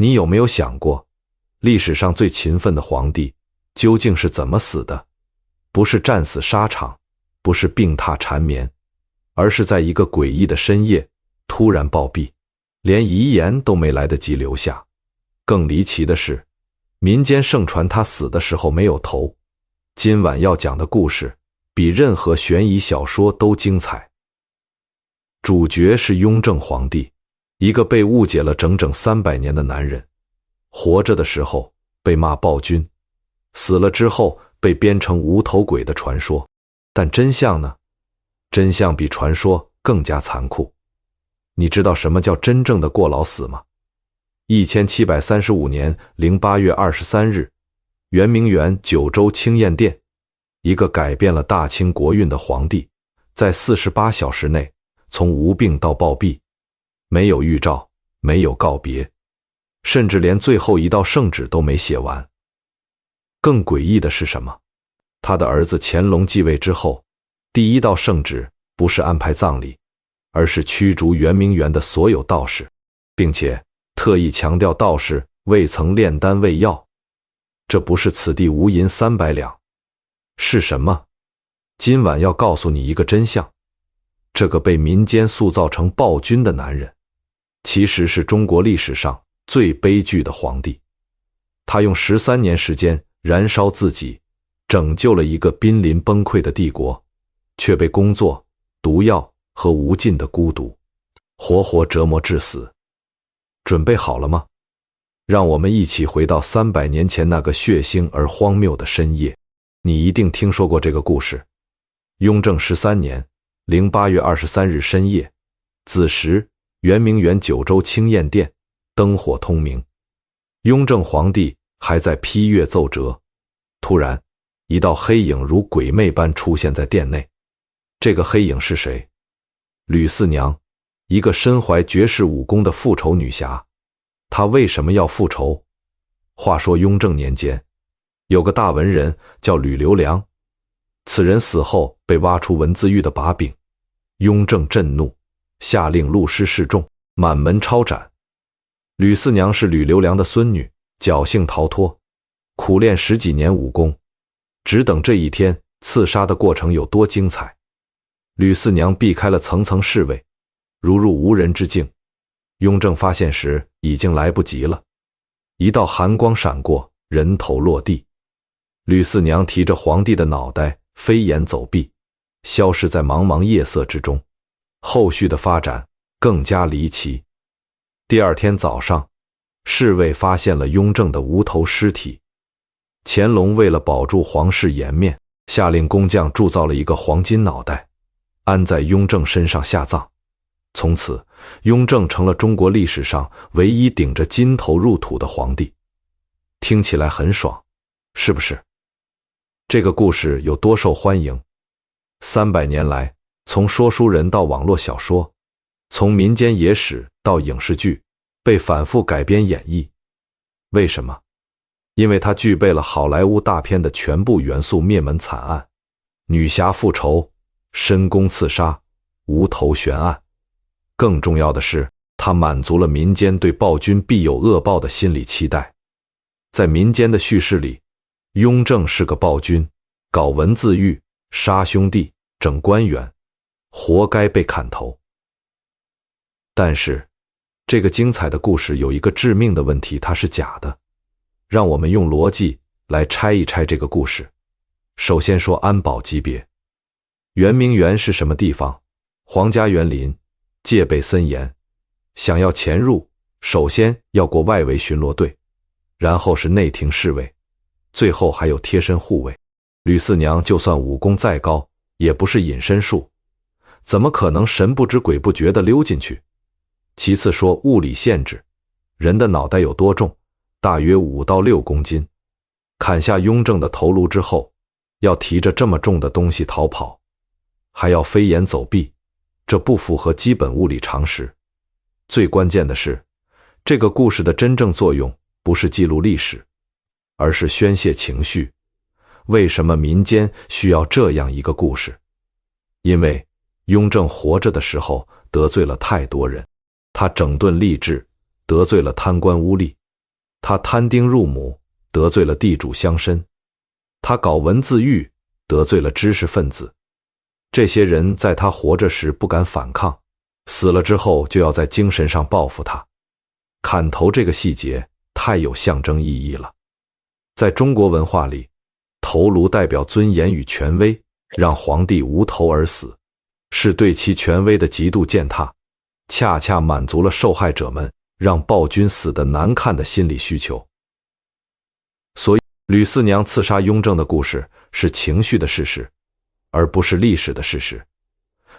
你有没有想过，历史上最勤奋的皇帝究竟是怎么死的？不是战死沙场，不是病榻缠绵，而是在一个诡异的深夜突然暴毙，连遗言都没来得及留下。更离奇的是，民间盛传他死的时候没有头。今晚要讲的故事比任何悬疑小说都精彩。主角是雍正皇帝，一个被误解了整整300年的男人。活着的时候被骂暴君，死了之后被编成无头鬼的传说。但真相呢？真相比传说更加残酷。你知道什么叫真正的过劳死吗？1735年08月23日，圆明园九州清晏殿，一个改变了大清国运的皇帝，在48小时内从无病到暴毙，没有预兆，没有告别，甚至连最后一道圣旨都没写完。更诡异的是什么？他的儿子乾隆继位之后，第一道圣旨不是安排葬礼，而是驱逐圆明园的所有道士，并且特意强调道士未曾炼丹喂药。这不是此地无银300两，是什么？今晚要告诉你一个真相，这个被民间塑造成暴君的男人，其实是中国历史上最悲剧的皇帝。他用13年时间燃烧自己，拯救了一个濒临崩溃的帝国，却被工作、毒药和无尽的孤独活活折磨致死。准备好了吗？让我们一起回到300年前那个血腥而荒谬的深夜。你一定听说过这个故事。雍正13年08月23日深夜，子时，圆明园九州清晏殿灯火通明，雍正皇帝还在批阅奏折，突然一道黑影如鬼魅般出现在殿内。这个黑影是谁？吕四娘，一个身怀绝世武功的复仇女侠。她为什么要复仇？话说雍正年间，有个大文人叫吕留良，此人死后被挖出文字狱的把柄，雍正震怒，下令戮师示众，满门抄斩。吕四娘是吕留良的孙女，侥幸逃脱，苦练10几年武功，只等这一天。刺杀的过程有多精彩？吕四娘避开了层层侍卫，如入无人之境。雍正发现时已经来不及了，一道寒光闪过，人头落地。吕四娘提着皇帝的脑袋飞檐走壁，消失在茫茫夜色之中。后续的发展更加离奇。第二天早上，侍卫发现了雍正的无头尸体。乾隆为了保住皇室颜面，下令工匠铸造了一个黄金脑袋，安在雍正身上下葬。从此，雍正成了中国历史上唯一顶着金头入土的皇帝。听起来很爽，是不是？这个故事有多受欢迎？300年来，从说书人到网络小说，从民间野史到影视剧，被反复改编演绎。为什么？因为它具备了好莱坞大片的全部元素：灭门惨案、女侠复仇、深宫刺杀、无头悬案。更重要的是，它满足了民间对暴君必有恶报的心理期待。在民间的叙事里，雍正是个暴君，搞文字狱，杀兄弟，整官员，活该被砍头。但是，这个精彩的故事有一个致命的问题，它是假的。让我们用逻辑来拆一拆这个故事。首先说安保级别。圆明园是什么地方？皇家园林，戒备森严，想要潜入，首先要过外围巡逻队，然后是内廷侍卫，最后还有贴身护卫。吕四娘就算武功再高，也不是隐身术，怎么可能神不知鬼不觉地溜进去？其次说物理限制，人的脑袋有多重？大约5到6公斤。砍下雍正的头颅之后，要提着这么重的东西逃跑，还要飞檐走壁，这不符合基本物理常识。最关键的是，这个故事的真正作用不是记录历史，而是宣泄情绪。为什么民间需要这样一个故事？因为雍正活着的时候得罪了太多人，他整顿吏治，得罪了贪官污吏，他贪丁入亩，得罪了地主乡绅；他搞文字狱，得罪了知识分子。这些人在他活着时不敢反抗，死了之后就要在精神上报复他。砍头这个细节太有象征意义了。在中国文化里，头颅代表尊严与权威，让皇帝无头而死，是对其权威的极度践踏，恰恰满足了受害者们让暴君死得难看的心理需求。所以吕四娘刺杀雍正的故事是情绪的事实，而不是历史的事实。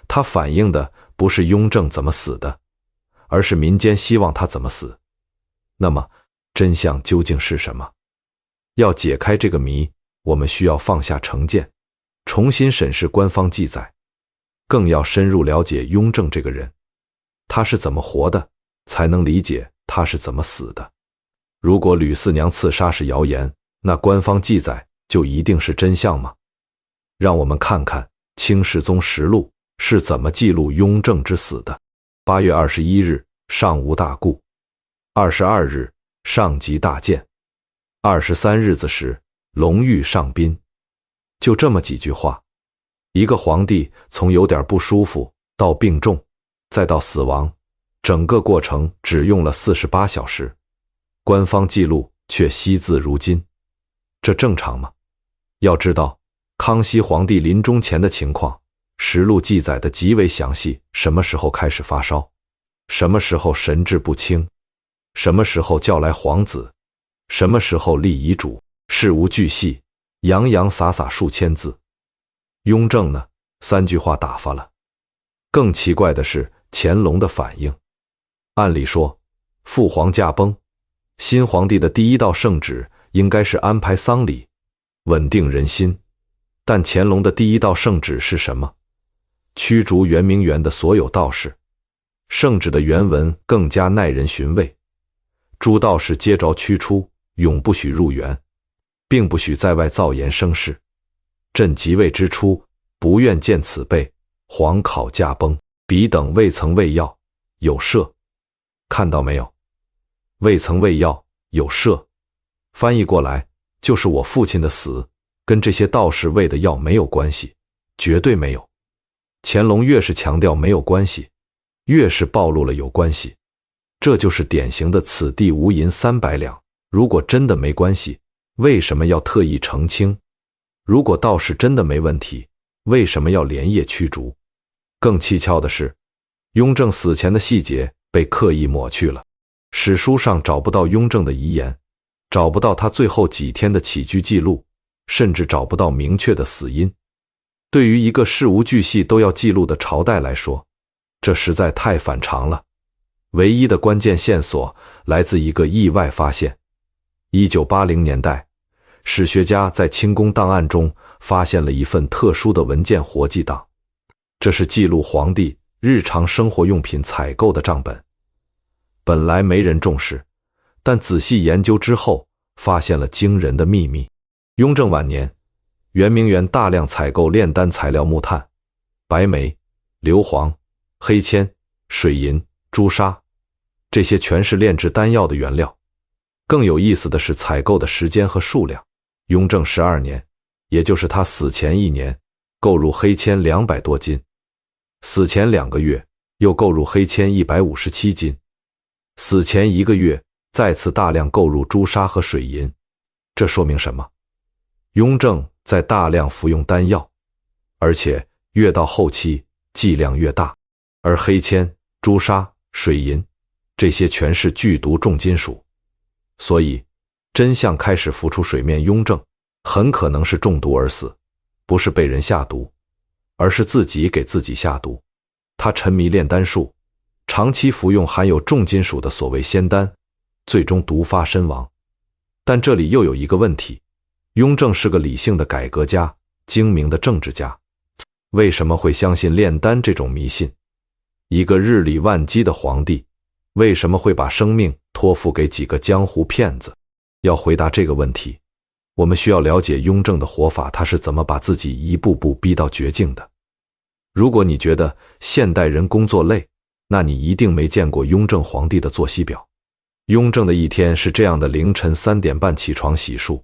它反映的不是雍正怎么死的，而是民间希望他怎么死。那么真相究竟是什么？要解开这个谜，我们需要放下成见，重新审视官方记载，更要深入了解雍正这个人，他是怎么活的，才能理解他是怎么死的。如果吕四娘刺杀是谣言，那官方记载就一定是真相吗？让我们看看《清世宗实录》是怎么记录雍正之死的。8月21日，上无大故；22日，上极大见；23日子时，龙御上宾。就这么几句话，一个皇帝从有点不舒服到病重，再到死亡，整个过程只用了48小时，官方记录却惜字如金，这正常吗？要知道，康熙皇帝临终前的情况，实录记载的极为详细，什么时候开始发烧，什么时候神志不清，什么时候叫来皇子，什么时候立遗嘱，事无巨细，洋洋洒洒数千字。雍正呢，3句话打发了。更奇怪的是乾隆的反应。按理说，父皇驾崩，新皇帝的第一道圣旨应该是安排丧礼，稳定人心。但乾隆的第一道圣旨是什么？驱逐圆明园的所有道士。圣旨的原文更加耐人寻味：诸道士皆着驱出，永不许入园，并不许在外造言生事。朕即位之初，不愿见此辈，皇考驾崩，彼等未曾喂药，有赦。看到没有？未曾喂药，有赦，翻译过来就是我父亲的死跟这些道士喂的药没有关系，绝对没有。乾隆越是强调没有关系，越是暴露了有关系。这就是典型的此地无银300两，如果真的没关系，为什么要特意澄清？如果道士真的没问题，为什么要连夜驱逐？更蹊跷的是，雍正死前的细节被刻意抹去了，史书上找不到雍正的遗言，找不到他最后几天的起居记录，甚至找不到明确的死因。对于一个事无巨细都要记录的朝代来说，这实在太反常了。唯一的关键线索来自一个意外发现。1980年代，史学家在清宫档案中发现了一份特殊的文件活记档，这是记录皇帝日常生活用品采购的账本。本来没人重视，但仔细研究之后，发现了惊人的秘密。雍正晚年，圆明园大量采购炼丹材料木炭、白煤、硫磺、黑铅、水银、朱砂，这些全是炼制丹药的原料。更有意思的是采购的时间和数量。雍正12年，也就是他死前1年，购入黑铅200多斤；死前2个月，又购入黑铅157斤；死前1个月，再次大量购入朱砂和水银。这说明什么？雍正在大量服用丹药，而且越到后期剂量越大，而黑铅、朱砂、水银这些全是剧毒重金属，所以真相开始浮出水面。雍正很可能是中毒而死，不是被人下毒，而是自己给自己下毒。他沉迷炼丹术，长期服用含有重金属的所谓仙丹，最终毒发身亡。但这里又有一个问题，雍正是个理性的改革家，精明的政治家，为什么会相信炼丹这种迷信？一个日理万机的皇帝，为什么会把生命托付给几个江湖骗子？要回答这个问题，我们需要了解雍正的活法，他是怎么把自己一步步逼到绝境的。如果你觉得现代人工作累，那你一定没见过雍正皇帝的作息表。雍正的一天是这样的：凌晨3点半起床洗漱，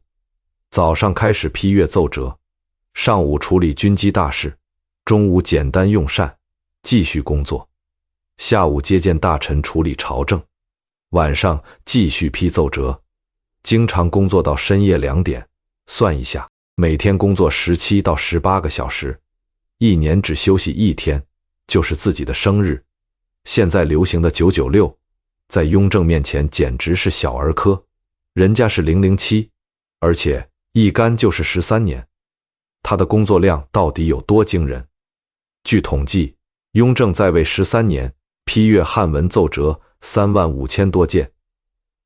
早上开始批阅奏折，上午处理军机大事，中午简单用膳，继续工作，下午接见大臣处理朝政，晚上继续批奏折，经常工作到深夜2点。算一下，每天工作17到18个小时，一年只休息1天，就是自己的生日。现在流行的996，在雍正面前简直是小儿科，人家是007，而且一干就是13年。他的工作量到底有多惊人？据统计，雍正在位13年，批阅汉文奏折35000多件，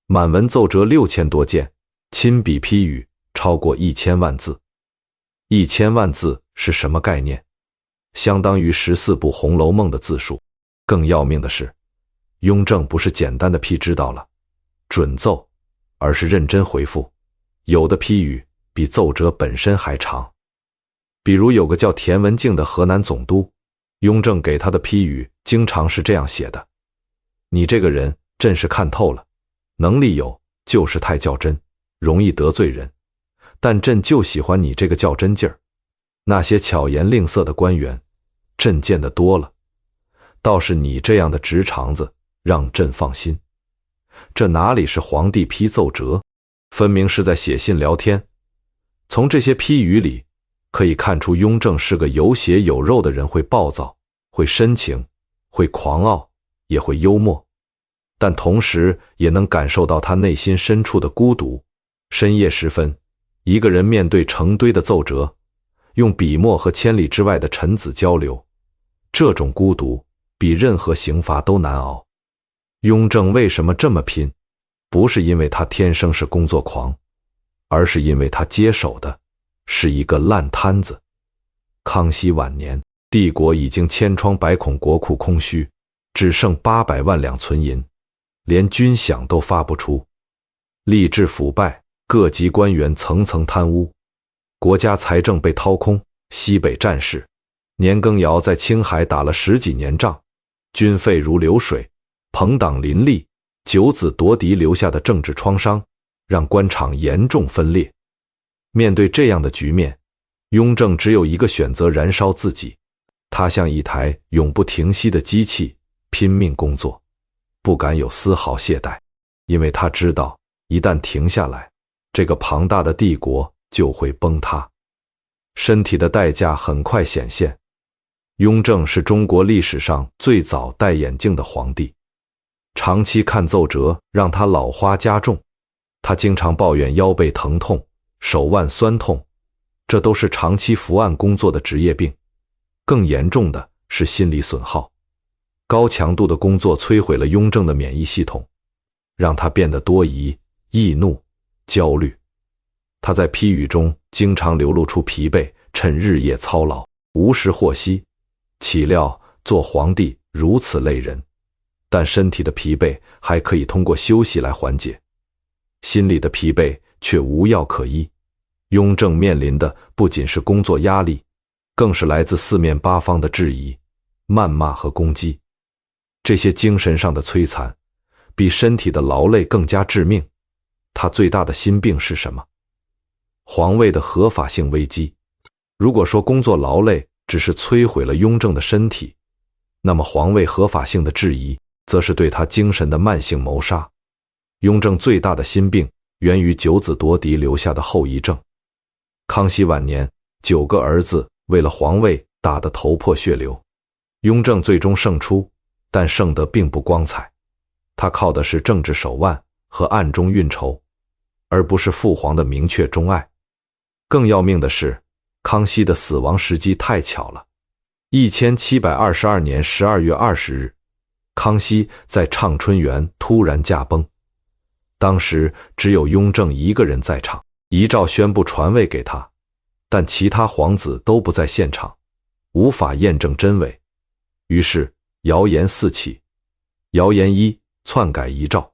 满文奏折6000多件，亲笔批语超过1000万字。1000万字是什么概念？相当于14部《红楼梦》的字数。更要命的是，雍正不是简单的批知道了、准奏，而是认真回复，有的批语比奏折本身还长。比如有个叫田文镜的河南总督，雍正给他的批语经常是这样写的：你这个人朕是看透了，能力有，就是太较真，容易得罪人，但朕就喜欢你这个较真劲儿。那些巧言令色的官员，朕见得多了，倒是你这样的直肠子，让朕放心。这哪里是皇帝批奏折，分明是在写信聊天。从这些批语里，可以看出雍正是个有血有肉的人，会暴躁，会深情，会狂傲，也会幽默，但同时也能感受到他内心深处的孤独。深夜时分，一个人面对成堆的奏折，用笔墨和千里之外的臣子交流，这种孤独比任何刑罚都难熬。雍正为什么这么拼？不是因为他天生是工作狂，而是因为他接手的是一个烂摊子。康熙晚年，帝国已经千疮百孔，国库空虚，只剩800万两存银，连军饷都发不出，吏治腐败，各级官员层层贪污，国家财政被掏空。西北战事，年羹尧在青海打了10几年仗，军费如流水，朋党林立，九子夺嫡留下的政治创伤，让官场严重分裂。面对这样的局面，雍正只有一个选择：燃烧自己。他像一台永不停息的机器，拼命工作，不敢有丝毫懈怠，因为他知道，一旦停下来，这个庞大的帝国就会崩塌。身体的代价很快显现。雍正是中国历史上最早戴眼镜的皇帝，长期看奏折让他老花加重，他经常抱怨腰背疼痛、手腕酸痛，这都是长期伏案工作的职业病。更严重的是心理损耗，高强度的工作摧毁了雍正的免疫系统，让他变得多疑、易怒、焦虑。他在批语中经常流露出疲惫，趁日夜操劳，无时获息。岂料做皇帝如此累人，但身体的疲惫还可以通过休息来缓解，心里的疲惫却无药可医。雍正面临的不仅是工作压力，更是来自四面八方的质疑、谩骂和攻击。这些精神上的摧残，比身体的劳累更加致命。他最大的心病是什么？皇位的合法性危机。如果说工作劳累只是摧毁了雍正的身体，那么皇位合法性的质疑，则是对他精神的慢性谋杀。雍正最大的心病源于九子夺嫡留下的后遗症。康熙晚年，9个儿子为了皇位打得头破血流，雍正最终胜出，但胜得并不光彩。他靠的是政治手腕和暗中运筹，而不是父皇的明确钟爱。更要命的是，康熙的死亡时机太巧了。1722年12月20日，康熙在畅春园突然驾崩，当时只有雍正一个人在场，遗诏宣布传位给他，但其他皇子都不在现场，无法验证真伪。于是谣言四起。谣言一：篡改遗诏。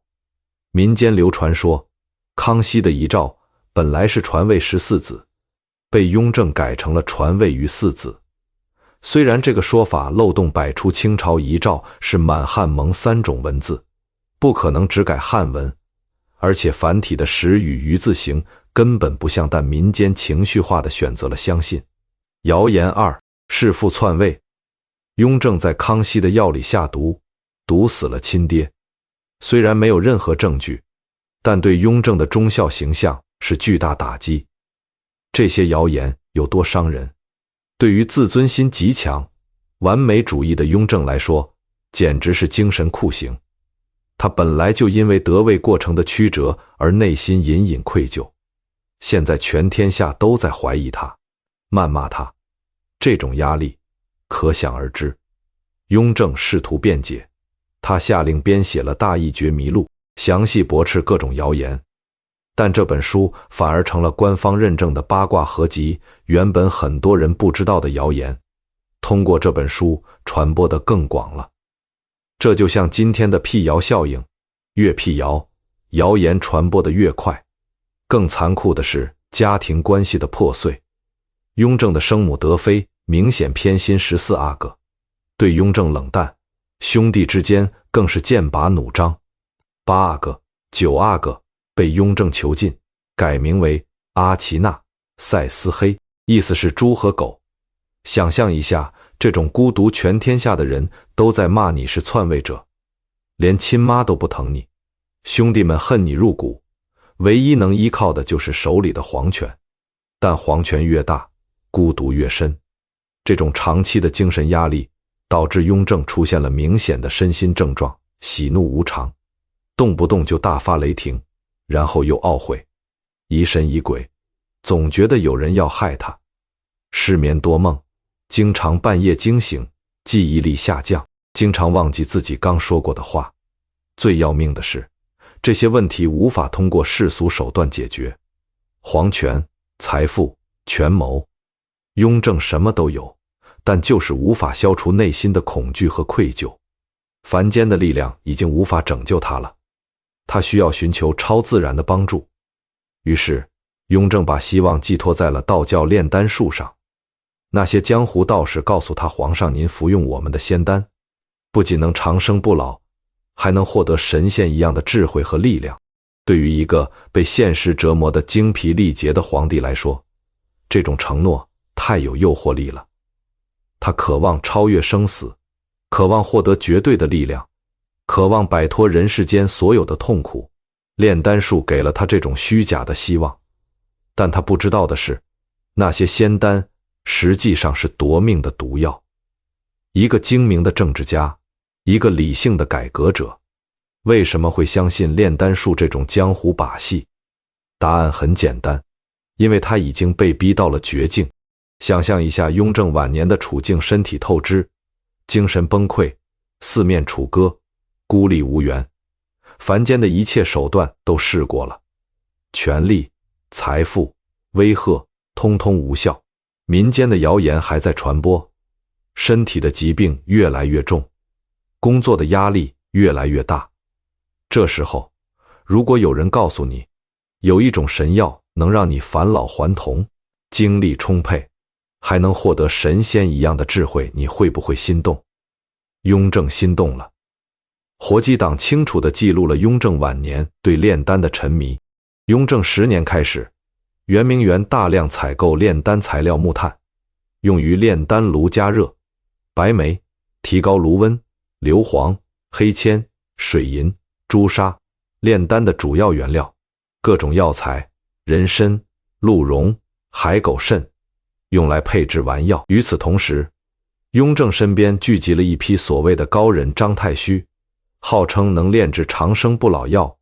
民间流传说，康熙的遗诏本来是传位14子，被雍正改成了传位于4子。虽然这个说法漏洞百出，清朝遗诏是满汉蒙3种文字，不可能只改汉文，而且繁体的时与余字形根本不像，但民间情绪化的选择了相信。谣言二：弑父篡位。雍正在康熙的药里下毒，毒死了亲爹。虽然没有任何证据，但对雍正的忠孝形象是巨大打击。这些谣言有多伤人？对于自尊心极强、完美主义的雍正来说，简直是精神酷刑。他本来就因为得位过程的曲折而内心隐隐愧疚，现在全天下都在怀疑他、谩骂他，这种压力可想而知。雍正试图辩解，他下令编写了《大义觉迷录》，详细驳斥各种谣言。但这本书反而成了官方认证的八卦合集，原本很多人不知道的谣言，通过这本书传播得更广了。这就像今天的辟谣效应，越辟谣，谣言传播得越快。更残酷的是家庭关系的破碎。雍正的生母德妃明显偏心14阿哥，对雍正冷淡，兄弟之间更是剑拔弩张。8阿哥、9阿哥被雍正囚禁，改名为阿奇那、塞斯黑，意思是猪和狗。想象一下，这种孤独全天下的人都在骂你是篡位者，连亲妈都不疼你，兄弟们恨你入骨，唯一能依靠的就是手里的皇权。但皇权越大，孤独越深。这种长期的精神压力导致雍正出现了明显的身心症状，喜怒无常，动不动就大发雷霆，然后又懊悔，疑神疑鬼，总觉得有人要害他，失眠多梦，经常半夜惊醒，记忆力下降，经常忘记自己刚说过的话。最要命的是，这些问题无法通过世俗手段解决。皇权、财富、权谋，雍正什么都有，但就是无法消除内心的恐惧和愧疚。凡间的力量已经无法拯救他了，他需要寻求超自然的帮助。于是，雍正把希望寄托在了道教炼丹术上。那些江湖道士告诉他，皇上您服用我们的仙丹，不仅能长生不老，还能获得神仙一样的智慧和力量。对于一个被现实折磨得精疲力竭的皇帝来说，这种承诺太有诱惑力了。他渴望超越生死，渴望获得绝对的力量，渴望摆脱人世间所有的痛苦。炼丹术给了他这种虚假的希望，但他不知道的是，那些仙丹实际上是夺命的毒药。一个精明的政治家，一个理性的改革者，为什么会相信炼丹术这种江湖把戏？答案很简单，因为他已经被逼到了绝境。想象一下雍正晚年的处境，身体透支，精神崩溃，四面楚歌，孤立无援，凡间的一切手段都试过了，权力、财富、威吓，通通无效。民间的谣言还在传播，身体的疾病越来越重，工作的压力越来越大。这时候，如果有人告诉你，有一种神药能让你返老还童，精力充沛，还能获得神仙一样的智慧，你会不会心动？雍正心动了。活鸡党清楚地记录了雍正晚年对炼丹的沉迷。雍正10年开始，圆明园大量采购炼丹材料木炭，用于炼丹炉加热，白煤提高炉温，硫磺、黑铅、水银、朱砂，炼丹的主要原料，各种药材，人参、鹿茸、海狗肾，用来配制丸药。与此同时，雍正身边聚集了一批所谓的高人张太虚，号称能炼制长生不老药。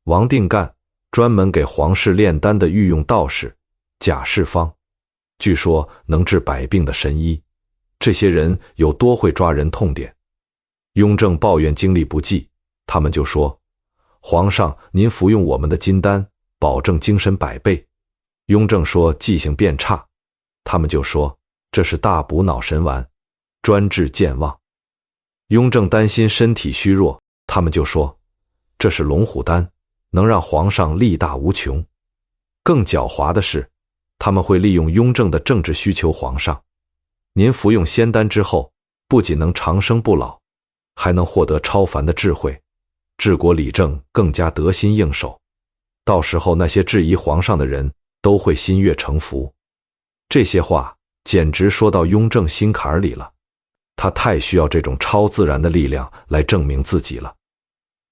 王定干，专门给皇室炼丹的御用道士贾世芳，据说能治百病的神医。这些人有多会抓人痛点？雍正抱怨精力不济，他们就说，皇上您服用我们的金丹，保证精神100倍。雍正说记性变差，他们就说这是大补脑神丸，专治健忘。雍正担心身体虚弱，他们就说这是龙虎丹，能让皇上力大无穷。更狡猾的是，他们会利用雍正的政治需求，皇上您服用仙丹之后，不仅能长生不老，还能获得超凡的智慧，治国理政更加得心应手，到时候那些质疑皇上的人都会心悦诚服。这些话简直说到雍正心坎里了，他太需要这种超自然的力量来证明自己了。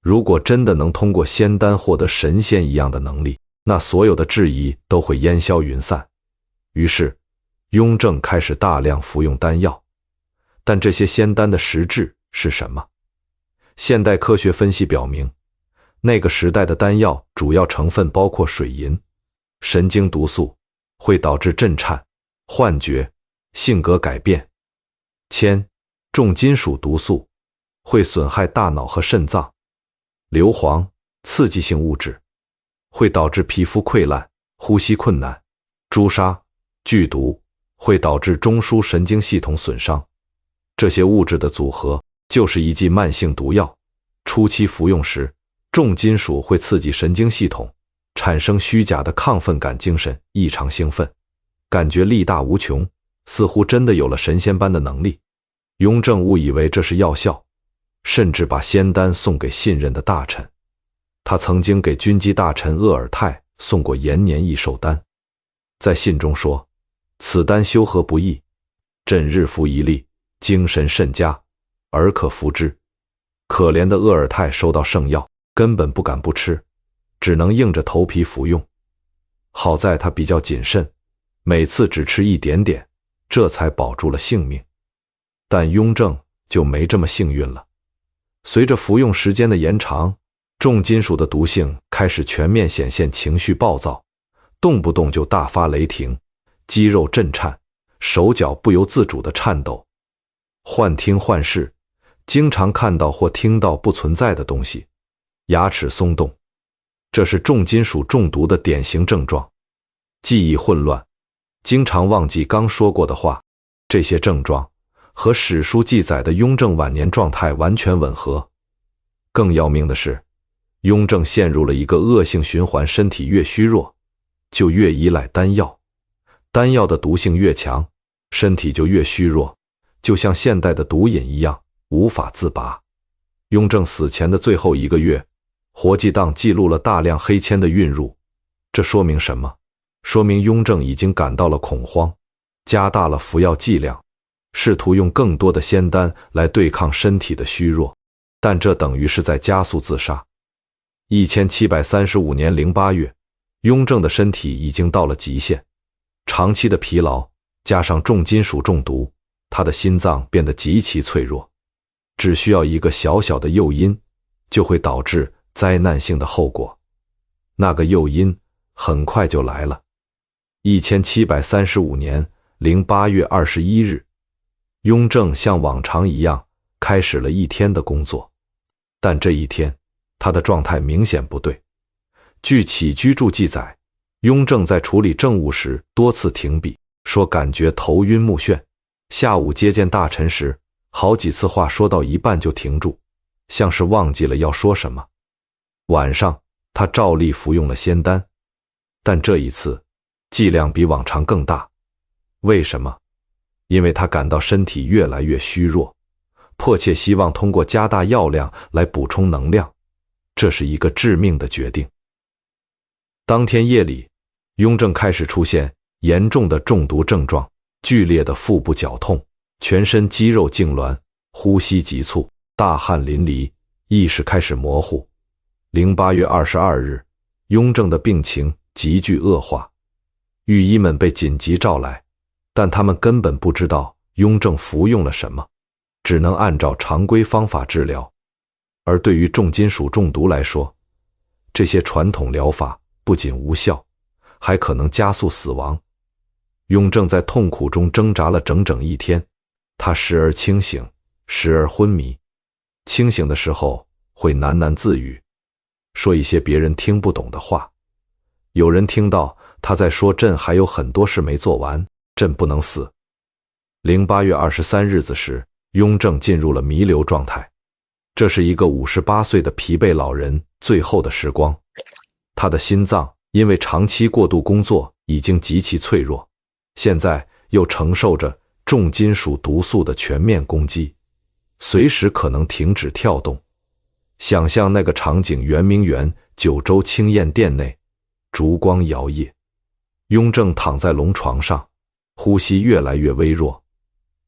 如果真的能通过仙丹获得神仙一样的能力，那所有的质疑都会烟消云散。于是雍正开始大量服用丹药，但这些仙丹的实质是什么？现代科学分析表明，那个时代的丹药主要成分包括水银。神经毒素会导致震颤、幻觉、性格改变；铅、重金属毒素会损害大脑和肾脏；硫磺、刺激性物质会导致皮肤溃烂、呼吸困难；朱砂、剧毒会导致中枢神经系统损伤。这些物质的组合就是一剂慢性毒药，初期服用时，重金属会刺激神经系统，产生虚假的亢奋感，精神异常兴奋，感觉力大无穷，似乎真的有了神仙般的能力。雍正误以为这是药效，甚至把仙丹送给信任的大臣。他曾经给军机大臣鄂尔泰送过延年益寿丹，在信中说：“此丹修合不易，朕日服一粒，精神甚佳，而可服之。”可怜的鄂尔泰收到圣药，根本不敢不吃，只能硬着头皮服用。好在他比较谨慎，每次只吃一点点，这才保住了性命。但雍正就没这么幸运了。随着服用时间的延长，重金属的毒性开始全面显现，情绪暴躁，动不动就大发雷霆，肌肉震颤，手脚不由自主地颤抖，幻听幻视，经常看到或听到不存在的东西，牙齿松动。这是重金属中毒的典型症状。记忆混乱，经常忘记刚说过的话，这些症状和史书记载的雍正晚年状态完全吻合。更要命的是，雍正陷入了一个恶性循环，身体越虚弱，就越依赖丹药，丹药的毒性越强，身体就越虚弱，就像现代的毒瘾一样，无法自拔。雍正死前的最后1个月，活记档记录了大量黑铅的运入，这说明什么？说明雍正已经感到了恐慌，加大了服药剂量，试图用更多的仙丹来对抗身体的虚弱，但这等于是在加速自杀。1735年08月，雍正的身体已经到了极限，长期的疲劳加上重金属中毒，他的心脏变得极其脆弱，只需要一个小小的诱因，就会导致灾难性的后果。那个诱因很快就来了。1735年08月21日，雍正像往常一样开始了一天的工作，但这一天他的状态明显不对。据起居注记载，雍正在处理政务时多次停笔，说感觉头晕目眩。下午接见大臣时，好几次话说到一半就停住，像是忘记了要说什么。晚上他照例服用了仙丹，但这一次剂量比往常更大。为什么？因为他感到身体越来越虚弱，迫切希望通过加大药量来补充能量，这是一个致命的决定。当天夜里，雍正开始出现严重的中毒症状，剧烈的腹部绞痛，全身肌肉痉挛，呼吸急促，大汗淋漓，意识开始模糊。08月22日，雍正的病情急剧恶化，御医们被紧急召来，但他们根本不知道雍正服用了什么，只能按照常规方法治疗。而对于重金属中毒来说，这些传统疗法不仅无效，还可能加速死亡。雍正在痛苦中挣扎了整整一天，他时而清醒，时而昏迷。清醒的时候会喃喃自语，说一些别人听不懂的话。有人听到他在说朕还有很多事没做完，朕不能死。08月23日子时，雍正进入了弥留状态。这是一个58岁的疲惫老人最后的时光。他的心脏因为长期过度工作已经极其脆弱，现在又承受着重金属毒素的全面攻击，随时可能停止跳动。想象那个场景：圆明园九州清宴殿内，烛光摇曳，雍正躺在龙床上，呼吸越来越微弱。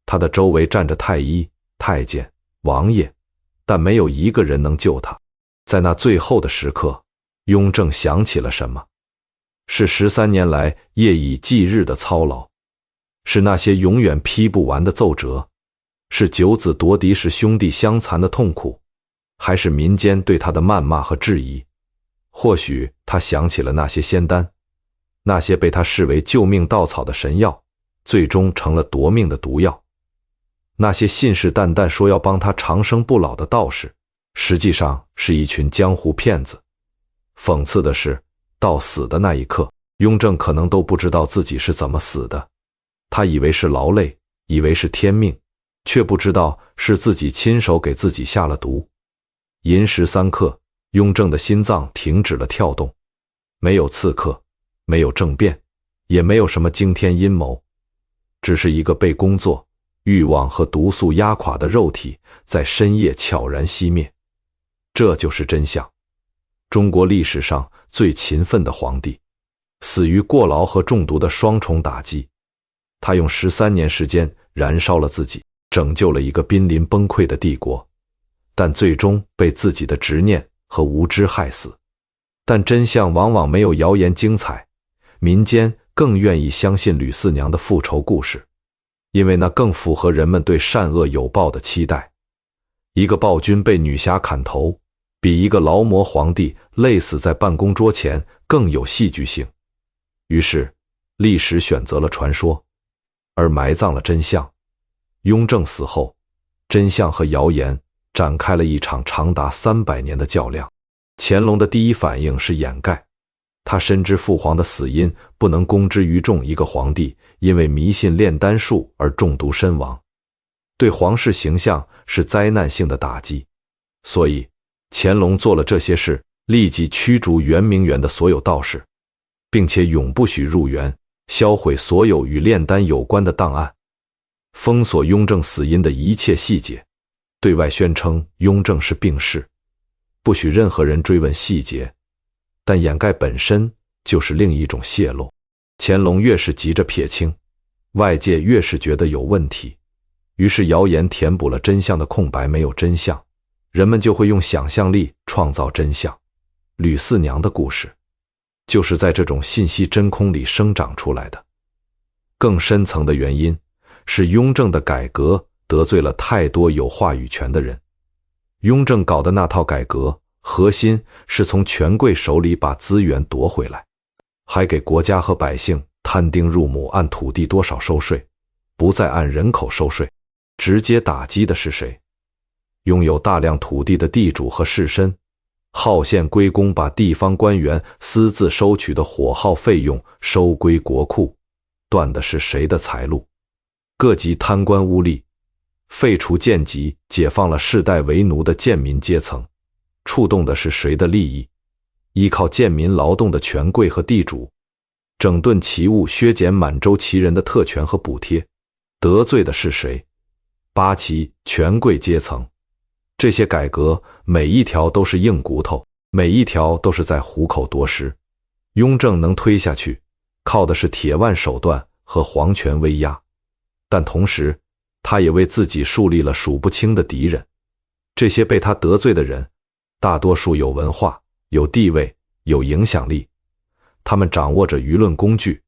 他的周围站着太医、太监、王爷，但没有一个人能救他。在那最后的时刻，雍正想起了什么？是13年来夜以继日的操劳，是那些永远批不完的奏折，是九子夺嫡时兄弟相残的痛苦，还是民间对他的谩骂和质疑？或许他想起了那些仙丹，那些被他视为救命稻草的神药，最终成了夺命的毒药。那些信誓旦旦说要帮他长生不老的道士，实际上是一群江湖骗子。讽刺的是，到死的那一刻，雍正可能都不知道自己是怎么死的。他以为是劳累，以为是天命，却不知道是自己亲手给自己下了毒。寅时3刻，雍正的心脏停止了跳动，没有刺客，没有政变，也没有什么惊天阴谋，只是一个被工作、欲望和毒素压垮的肉体在深夜悄然熄灭。这就是真相。中国历史上最勤奋的皇帝，死于过劳和中毒的双重打击。他用13年时间燃烧了自己，拯救了一个濒临崩溃的帝国，但最终被自己的执念和无知害死。但真相往往没有谣言精彩，民间更愿意相信吕四娘的复仇故事，因为那更符合人们对善恶有报的期待。一个暴君被女侠砍头，比一个劳模皇帝累死在办公桌前更有戏剧性。于是，历史选择了传说，而埋葬了真相。雍正死后，真相和谣言展开了一场长达300年的较量。乾隆的第一反应是掩盖，他深知父皇的死因不能公之于众，一个皇帝因为迷信炼丹术而中毒身亡，对皇室形象是灾难性的打击。所以乾隆做了这些事，立即驱逐圆明园的所有道士，并且永不许入园，销毁所有与炼丹有关的档案，封锁雍正死因的一切细节，对外宣称雍正是病逝，不许任何人追问细节。但掩盖本身就是另一种泄露。乾隆越是急着撇清，外界越是觉得有问题，于是谣言填补了真相的空白。没有真相，人们就会用想象力创造真相。吕四娘的故事就是在这种信息真空里生长出来的。更深层的原因是雍正的改革得罪了太多有话语权的人。雍正搞的那套改革，核心是从权贵手里把资源夺回来，还给国家和百姓摊丁入亩，按土地多少收税，不再按人口收税。直接打击的是谁？拥有大量土地的地主和士绅，好献归公，把地方官员私自收取的火耗费用收归国库，断的是谁的财路？各级贪官污吏，废除贱籍，解放了世代为奴的贱民阶层，触动的是谁的利益？依靠贱民劳动的权贵和地主，整顿奇物，削减满洲旗人的特权和补贴，得罪的是谁？八旗权贵阶层。这些改革每一条都是硬骨头，每一条都是在虎口夺食。雍正能推下去，靠的是铁腕手段和皇权威压，但同时他也为自己树立了数不清的敌人。这些被他得罪的人，大多数有文化、有地位、有影响力，他们掌握着舆论工具。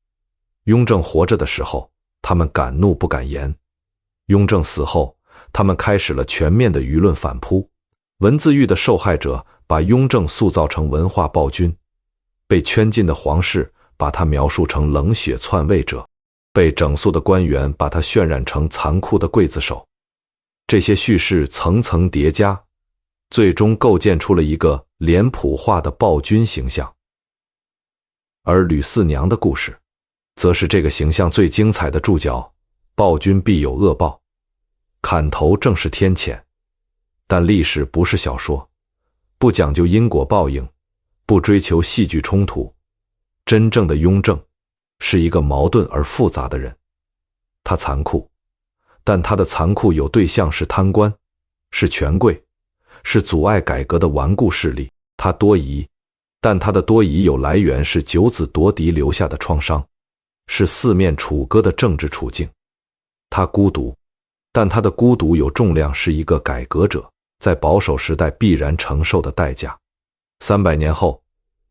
雍正活着的时候，他们敢怒不敢言；雍正死后，他们开始了全面的舆论反扑。文字狱的受害者把雍正塑造成文化暴君，被圈禁的皇室把他描述成冷血篡位者，被整肃的官员把他渲染成残酷的刽子手。这些叙事层层叠加，最终构建出了一个脸谱化的暴君形象。而吕四娘的故事，则是这个形象最精彩的注脚。暴君必有恶报，砍头正是天谴。但历史不是小说，不讲究因果报应，不追求戏剧冲突。真正的雍正是一个矛盾而复杂的人，他残酷，但他的残酷有对象，是贪官，是权贵，是阻碍改革的顽固势力。他多疑，但他的多疑有来源是九子夺嫡留下的创伤，是四面楚歌的政治处境。他孤独，但他的孤独有重量，是一个改革者在保守时代必然承受的代价。300年后，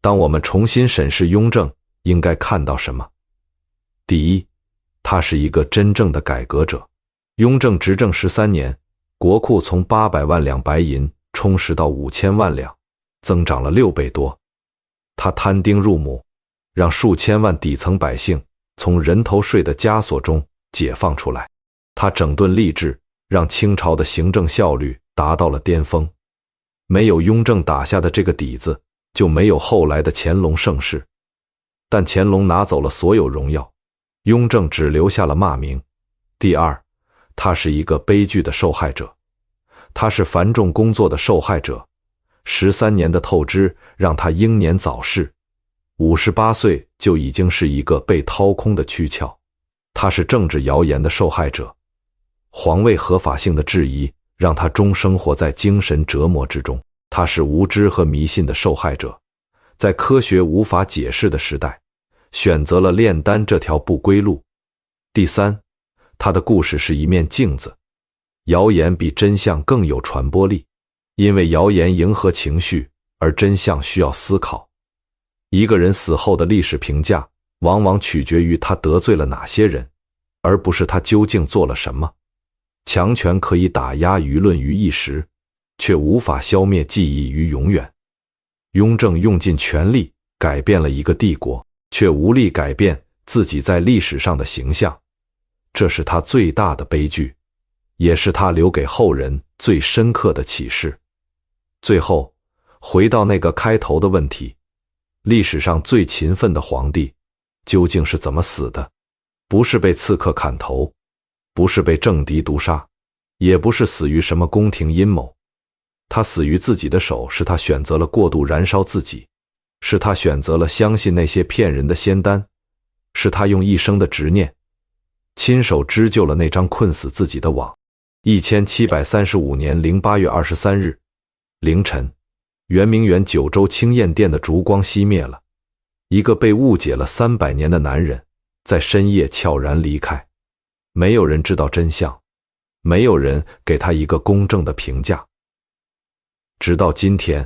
当我们重新审视雍正，应该看到什么？第一，他是一个真正的改革者。雍正执政13年，国库从800万两白银充实到5000万两，增长了6倍多。他摊丁入亩，让数千万底层百姓从人头税的枷锁中解放出来。他整顿吏治，让清朝的行政效率达到了巅峰。没有雍正打下的这个底子，就没有后来的乾隆盛世。但乾隆拿走了所有荣耀，雍正只留下了骂名。第二，他是一个悲剧的受害者，他是繁重工作的受害者。13年的透支让他英年早逝，58岁就已经是一个被掏空的躯壳。他是政治谣言的受害者，皇位合法性的质疑让他终生活在精神折磨之中。他是无知和迷信的受害者，在科学无法解释的时代，选择了炼丹这条不归路。第三，他的故事是一面镜子，谣言比真相更有传播力，因为谣言迎合情绪，而真相需要思考。一个人死后的历史评价，往往取决于他得罪了哪些人，而不是他究竟做了什么。强权可以打压舆论于一时，却无法消灭记忆于永远。雍正用尽全力改变了一个帝国，却无力改变自己在历史上的形象，这是他最大的悲剧，也是他留给后人最深刻的启示。最后，回到那个开头的问题，历史上最勤奋的皇帝究竟是怎么死的？不是被刺客砍头，不是被政敌毒杀，也不是死于什么宫廷阴谋。他死于自己的手，是他选择了过度燃烧自己，是他选择了相信那些骗人的仙丹，是他用一生的执念亲手织就了那张困死自己的网。1735年08月23日凌晨，圆明园九州清晏殿的烛光熄灭了，一个被误解了300年的男人在深夜悄然离开。没有人知道真相，没有人给他一个公正的评价。直到今天，